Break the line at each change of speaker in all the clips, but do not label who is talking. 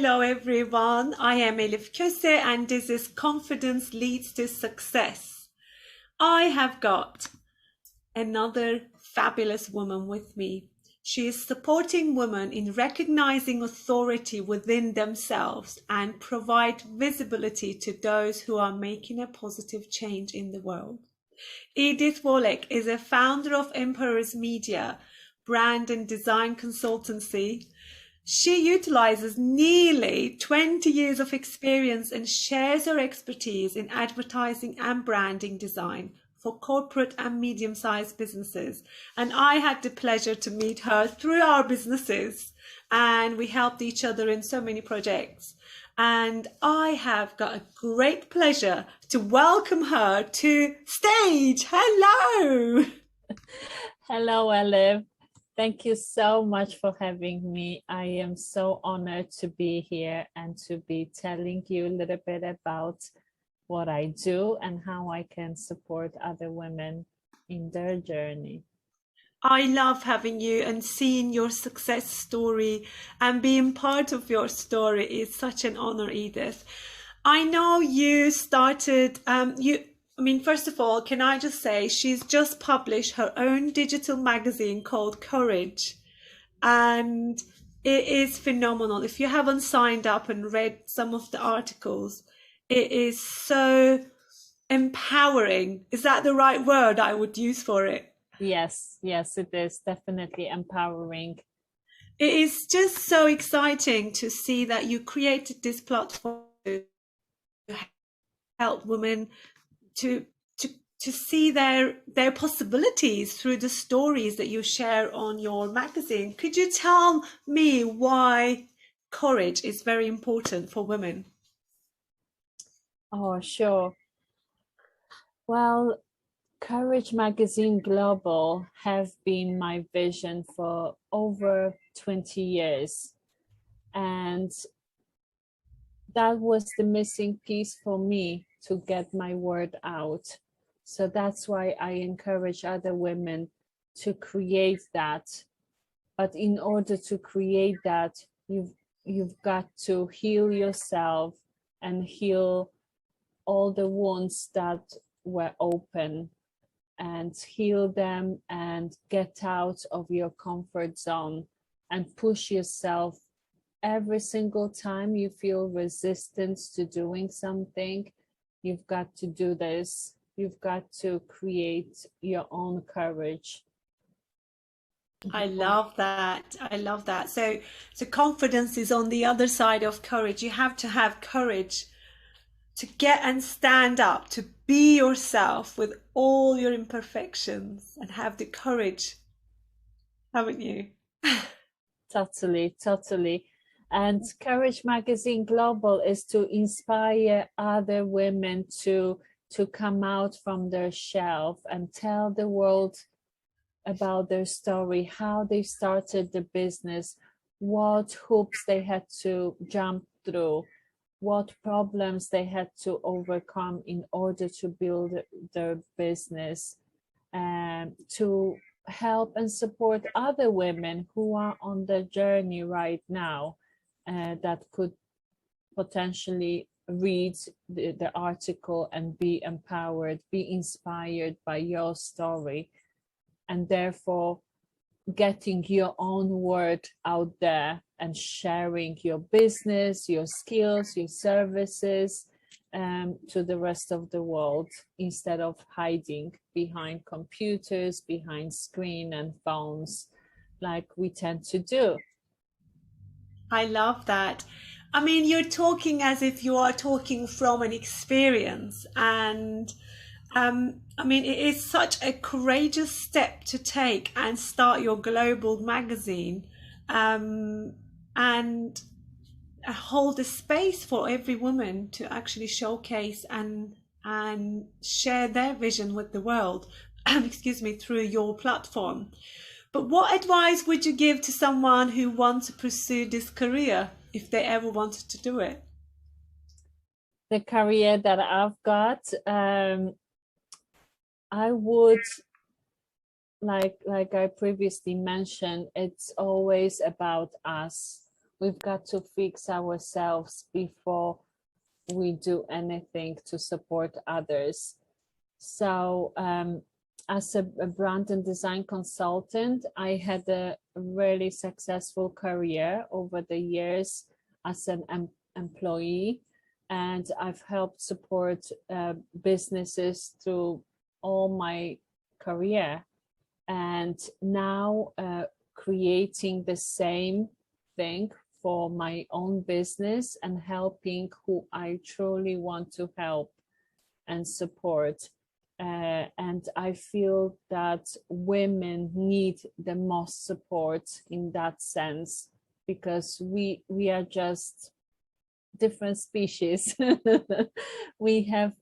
Hello everyone, I am Elif Köse and this is Confidence Leads to Success. I have got another fabulous woman with me. She is supporting women in recognizing authority within themselves and provide visibility to those who are making a positive change in the world. Edith Wolek is a founder of Emperor's Media, brand and design consultancy. She utilizes nearly 20 years of experience and shares her expertise in advertising and branding design for corporate and medium-sized businesses. And I had the pleasure to meet her through our businesses, and we helped each other in so many projects. And I have got a great pleasure to welcome her to stage. Hello.
Hello, Elif. Thank you so much for having me. I am so honored to be here and to be telling you a little bit about what I do and how I can support other women in their journey.
I love having you and seeing your success story and being part of your story is such an honor, Edith. I know you started, first of all, can I just say she's just published her own digital magazine called Courage, and it is phenomenal. If you haven't signed up and read some of the articles, it is so empowering. Is that the right word I would use for it?
Yes, it is definitely empowering.
It is just so exciting to see that you created this platform to help women to see their possibilities through the stories that you share on your magazine. Could you tell me why courage is very important for women?
Oh, sure. Well, Courage Magazine Global have been my vision for over 20 years. And that was the missing piece for me to get my word out. So that's why I encourage other women to create that. But in order to create that, you've got to heal yourself and heal all the wounds that were open, and heal them and get out of your comfort zone and push yourself. Every single time you feel resistance to doing something, you've got to do this. You've got to create your own courage.
I love that. I love that. So confidence is on the other side of courage. You have to have courage to get and stand up, to be yourself with all your imperfections and have the courage, haven't you?
Totally. And Courage Magazine Global is to inspire other women to come out from their shelf and tell the world about their story, how they started the business, what hoops they had to jump through, what problems they had to overcome in order to build their business, and to help and support other women who are on the journey right now, that could potentially read the article and be empowered, be inspired by your story, and therefore getting your own word out there and sharing your business, your skills, your services to the rest of the world, instead of hiding behind computers, behind screen and phones like we tend to do.
I love that. I mean, you're talking as if you are talking from an experience, and it is such a courageous step to take and start your global magazine, and hold a space for every woman to actually showcase and share their vision with the world, excuse me, through your platform. But what advice would you give to someone who wants to pursue this career if they ever wanted to do it?
The career that I've got, I would, like I previously mentioned, it's always about us. we've got to fix ourselves before we do anything to support others. So as a brand and design consultant, I had a really successful career over the years as an employee, and I've helped support businesses through all my career. And now creating the same thing for my own business and helping who I truly want to help and support. And I feel that women need the most support in that sense, because we are just different species. we have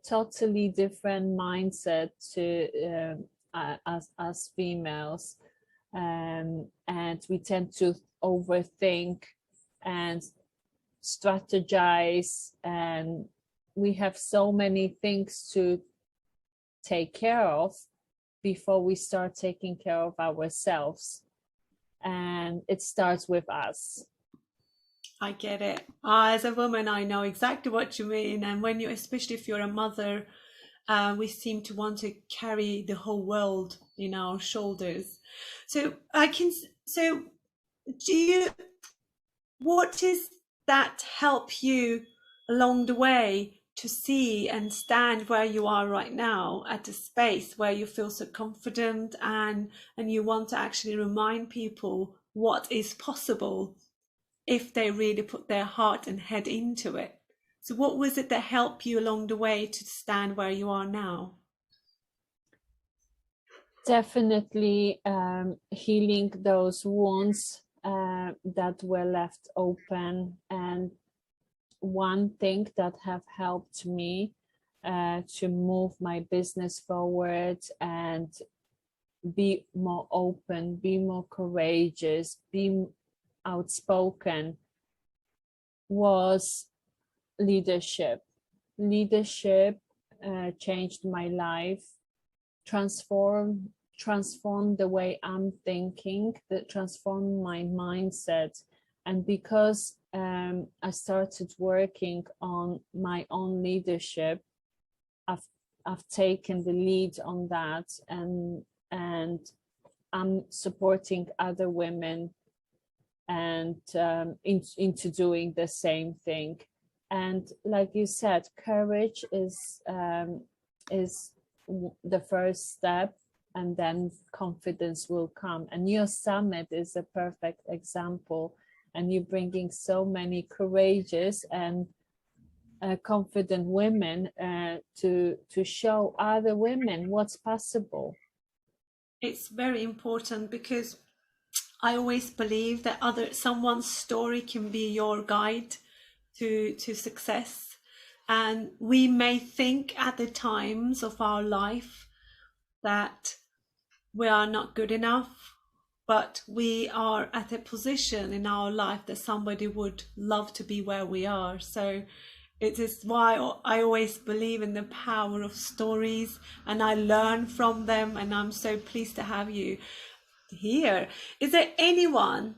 totally different mindset to as females, and we tend to overthink and strategize, and we have so many things to take care of before we start taking care of ourselves, and it starts with us.
I get it. As a woman, I know exactly what you mean. And when you, especially if you're a mother, we seem to want to carry the whole world in our shoulders. So do you, what does that help you along the way to see and stand where you are right now, at a space where you feel so confident, and you want to actually remind people what is possible if they really put their heart and head into it? So what was it that helped you along the way to stand where you are now?
Definitely healing those wounds that were left open. And one thing that have helped me to move my business forward and be more open, be more courageous, be outspoken was leadership. Leadership changed my life, transformed the way I'm thinking, that transformed my mindset. And because I started working on my own leadership, I've taken the lead on that, and I'm supporting other women and into doing the same thing. And like you said, courage is the first step, and then confidence will come. And your summit is a perfect example, and you're bringing so many courageous and confident women to show other women what's possible.
It's very important, because I always believe that someone's story can be your guide to success. And we may think at the times of our life that we are not good enough, but we are at a position in our life that somebody would love to be where we are. So it is why I always believe in the power of stories, and I learn from them, and I'm so pleased to have you here. Is there anyone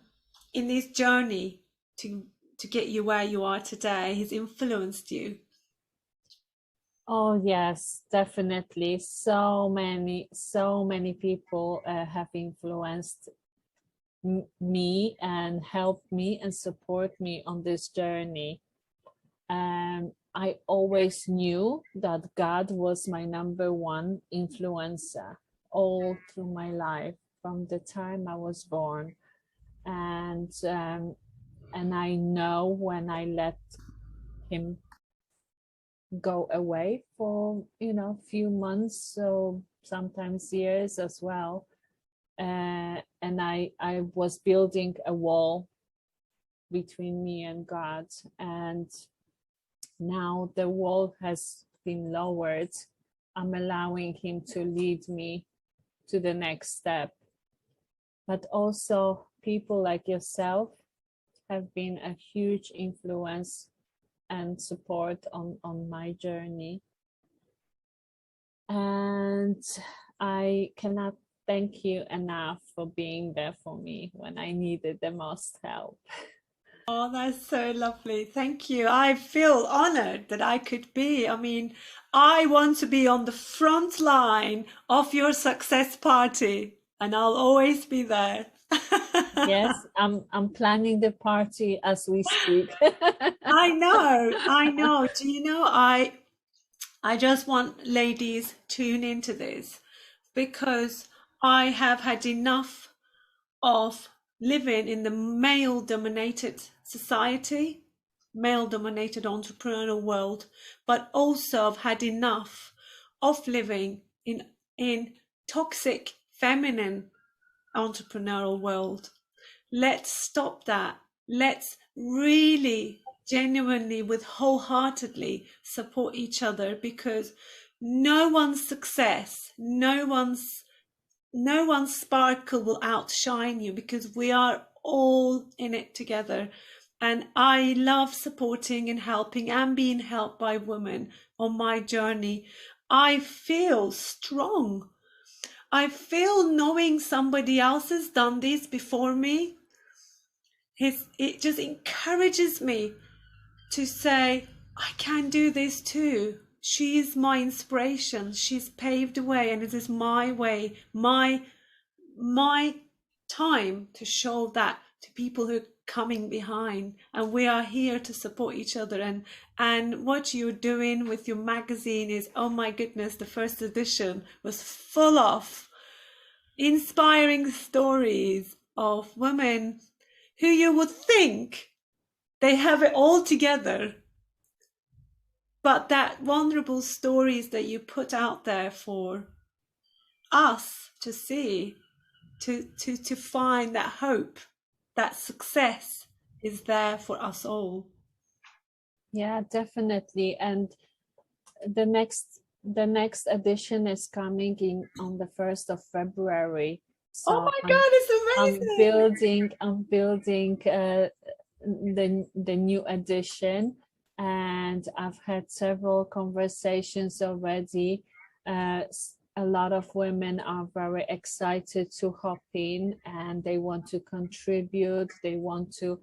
in this journey to get you where you are today who's influenced you?
Oh yes, definitely. So many people have influenced me and helped me and support me on this journey. I always knew that God was my number one influencer all through my life, from the time I was born. And I know when I let him go away for few months, so sometimes years as well, and I was building a wall between me and God, and now the wall has been lowered. I'm allowing him to lead me to the next step. But also people like yourself have been a huge influence and support on my journey. And I cannot thank you enough for being there for me when I needed the most help.
Oh, that's so lovely. Thank you. I feel honored that I could be. I mean, I want to be on the front line of your success party, and I'll always be there.
Yes, I'm planning the party as we speak.
I know, I know. Do you know, I just want ladies tune into this because I have had enough of living in the male-dominated society, male-dominated entrepreneurial world, but also I've had enough of living in toxic feminine entrepreneurial world. Let's stop that. Let's really genuinely with wholeheartedly support each other, because no one's success, no one's sparkle will outshine you, because we are all in it together. And I love supporting and helping and being helped by women on my journey. I feel strong. I feel knowing somebody else has done this before me. It just encourages me to say, I can do this too. She is my inspiration. She's paved the way, and it is my way, my time to show that to people who are coming behind. And we are here to support each other. And what you're doing with your magazine is, oh my goodness, the first edition was full of inspiring stories of women who you would think they have it all together, but that vulnerable stories that you put out there for us to see, to find that hope, that success is there for us all.
Yeah, definitely. And the next edition is coming in on the 1st of February. So
oh my God, it's amazing.
I'm building the new edition, and I've had several conversations already. A lot of women are very excited to hop in, and they want to contribute. They want to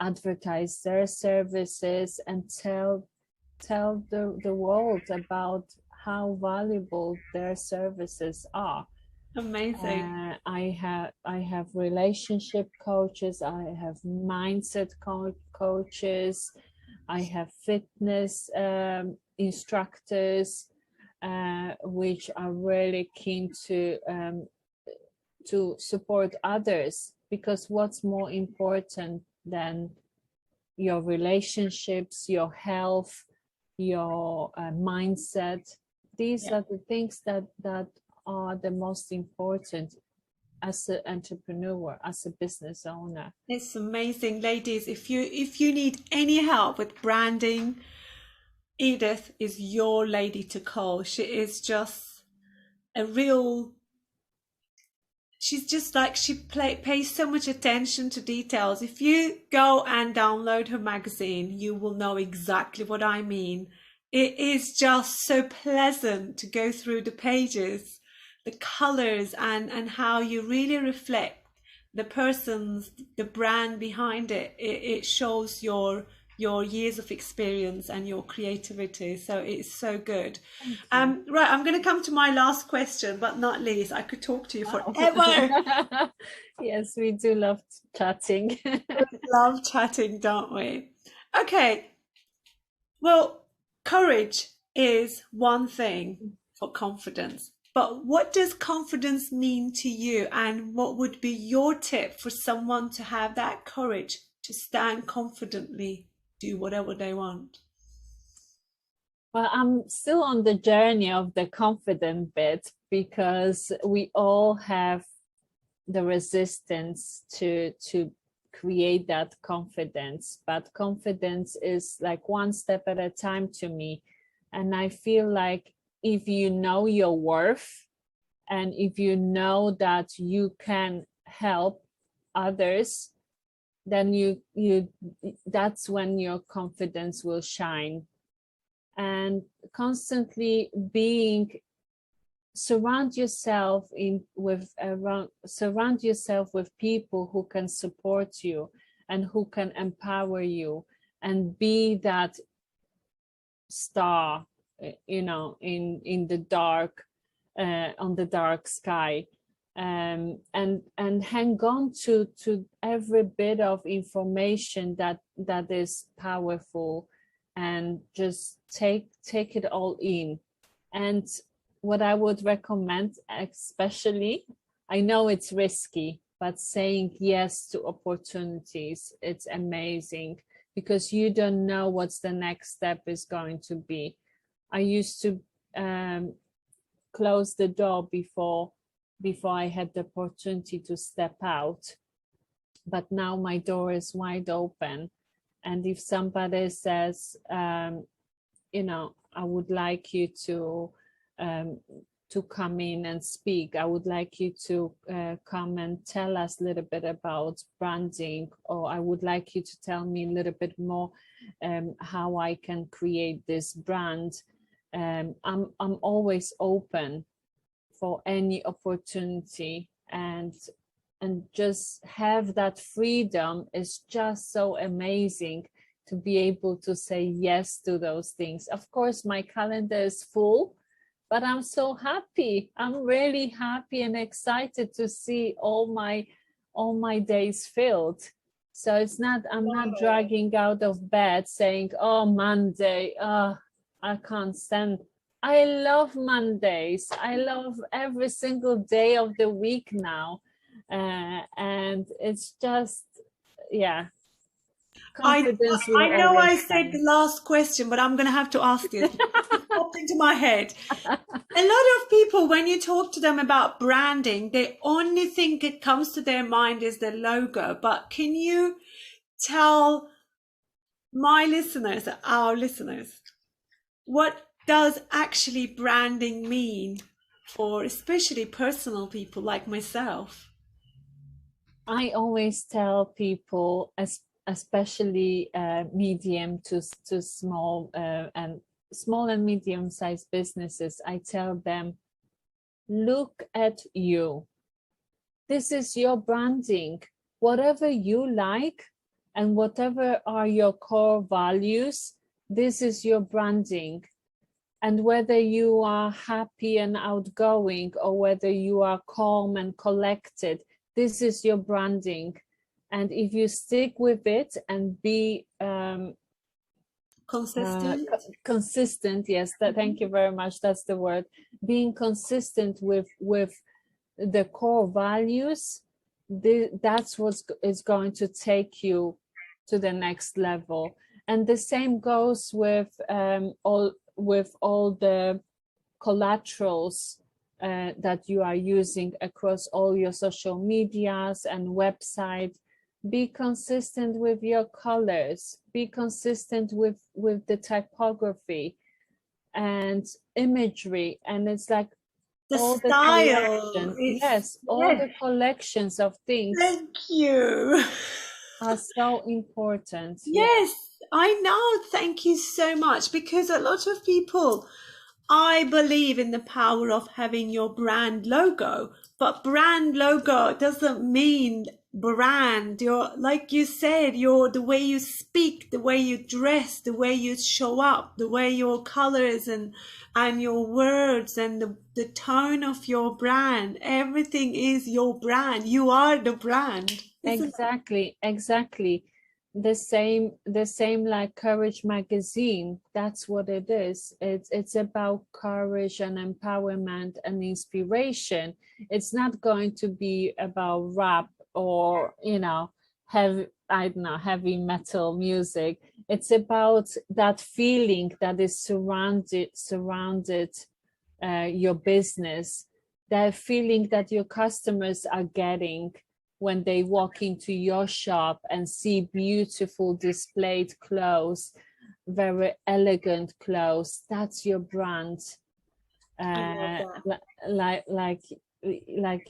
advertise their services and tell the world about how valuable their services are.
Amazing.
I have relationship coaches, I have mindset coaches, I have fitness instructors, which are really keen to support others, because what's more important than your relationships, your health, your mindset? These are the things that are the most important as an entrepreneur, as a business owner.
It's amazing, ladies. If you need any help with branding, Edith is your lady to call. She is just a real, she's just like, she pays so much attention to details. If you go and download her magazine, you will know exactly what I mean. It is just so pleasant to go through the pages, the colors, and how you really reflect the person's, the brand behind it. It shows your years of experience and your creativity. So it's so good. Right, I'm going to come to my last question, but not least. I could talk to you forever.
Yes, we do love chatting.
We love chatting, don't we? Okay. Well, courage is one thing for confidence, but what does confidence mean to you, and what would be your tip for someone to have that courage to stand confidently, do whatever they want?
Well, I'm still on the journey of the confident bit, because we all have the resistance to create that confidence, but confidence is like one step at a time to me. And I feel like if you know your worth, and if you know that you can help others, then you that's when your confidence will shine. And constantly being surround yourself with people who can support you and who can empower you, and be that star, you know, in the dark, on the dark sky, and hang on to every bit of information that is powerful, and just take it all in. And what I would recommend, especially, I know it's risky, but saying yes to opportunities, it's amazing, because you don't know what's the next step is going to be. I used to close the door before I had the opportunity to step out, but now my door is wide open. And if somebody says, you know, I would like you to come in and speak, I would like you to come and tell us a little bit about branding, or I would like you to tell me a little bit more how I can create this brand, I'm always open for any opportunity, and just have that freedom is just so amazing, to be able to say yes to those things. Of course, my calendar is full, but I'm so happy. I'm really happy and excited to see all my days filled. So it's not, I'm not dragging out of bed saying, oh, Monday, I can't stand. I love Mondays. I love every single day of the week now. And it's just, yeah.
I know I said the last question, but I'm going to have to ask this. It popped into my head. A lot of people, when you talk to them about branding, the only thing that comes to their mind is the logo. But can you tell my listeners, our listeners, what does actually branding mean for especially personal people like myself?
I always tell people, especially medium to small and small and medium-sized businesses, I tell them, look at you. This is your branding. Whatever you like and whatever are your core values, this is your branding. And whether you are happy and outgoing, or whether you are calm and collected, this is your branding. And if you stick with it and be consistent, yes, thank you very much, that's the word, being consistent with the core values, that's what is going to take you to the next level. And the same goes with all the collaterals that you are using across all your social medias and website. Be consistent with your colors, be consistent with the typography and imagery, and it's like
the
all
style.
All the collections of things.
Thank you.
Are so important.
Yes, I know. Thank you so much, because a lot of people, I believe in the power of having your brand logo, but brand logo doesn't mean brand. You're, like you said, the way you speak, the way you dress, the way you show up, the way your colors and your words and the tone of your brand, everything is your brand. You are the brand.
Exactly. The same like Courage magazine. That's what it is. It's about courage and empowerment and inspiration. It's not going to be about rap or, you know, heavy metal music. It's about that feeling that is surrounded your business, that feeling that your customers are getting when they walk into your shop and see beautiful displayed clothes, very elegant clothes. That's your brand. Like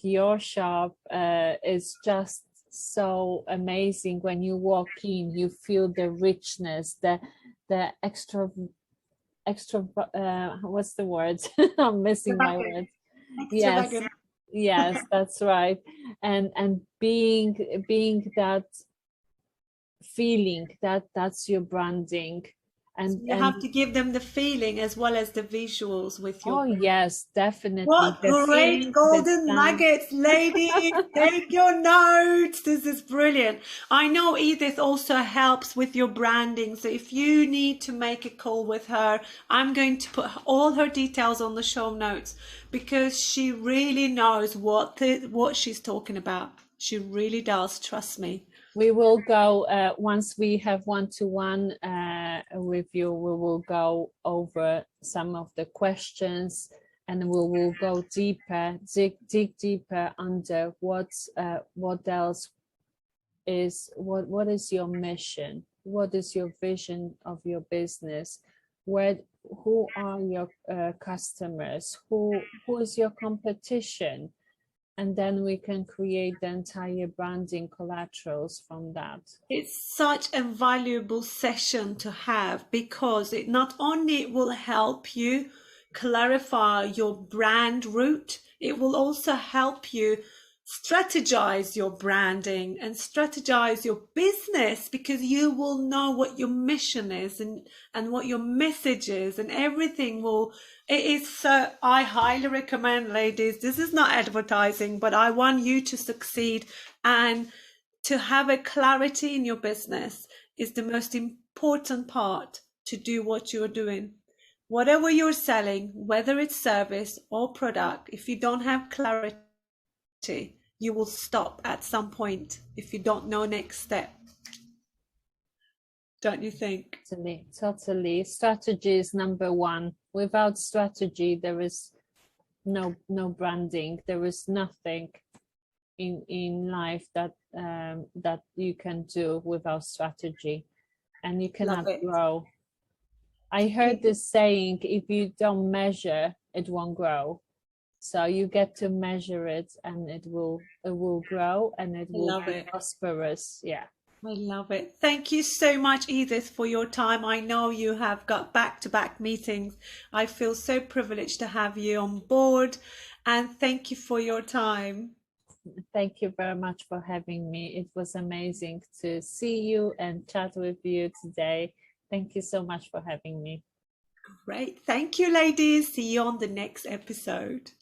your shop is just so amazing. When you walk in, you feel the richness, the extra what's the word? I'm missing my word. Yes,
Extravagant.
yes, that's right. And being that feeling, that's your branding.
So
And
you have to give them the feeling as well as the visuals with your
oh yes, definitely
What
the
great
feeling, the
golden
sound.
nuggets, ladies. Take your notes. This is brilliant. I know Edith also helps with your branding. So if you need to make a call with her, I'm going to put all her details on the show notes because she really knows what she's talking about. She really does. Trust me.
We will go once we have one-to-one with you. We will go over some of the questions, and we will go deeper, dig deeper under what else is what is your mission, what is your vision of your business, who are your customers, who is your competition, and then we can create the entire branding collaterals from that.
It's such a valuable session to have because it not only will help you clarify your brand route, it will also help you strategize your branding and strategize your business because you will know what your mission is and what your message is and everything will it is so I highly recommend, ladies, this is not advertising, but I want you to succeed, and to have a clarity in your business is the most important part to do what you're doing. Whatever you're selling, whether it's service or product, if you don't have clarity, you will stop at some point if you don't know next step. Don't you think?
Totally. Strategy is number one. Without strategy, there is no branding. There is nothing in life that that you can do without strategy, and you cannot grow. I heard this saying, if you don't measure, it won't grow. So you get to measure it, and it will grow, and it will be prosperous. Yeah.
I love it. Thank you so much, Edith, for your time. I know you have got back-to-back meetings. I feel so privileged to have you on board, and thank you for your time.
Thank you very much for having me. It was amazing to see you and chat with you today. Thank you so much for having me.
Great. Thank you, ladies. See you on the next episode.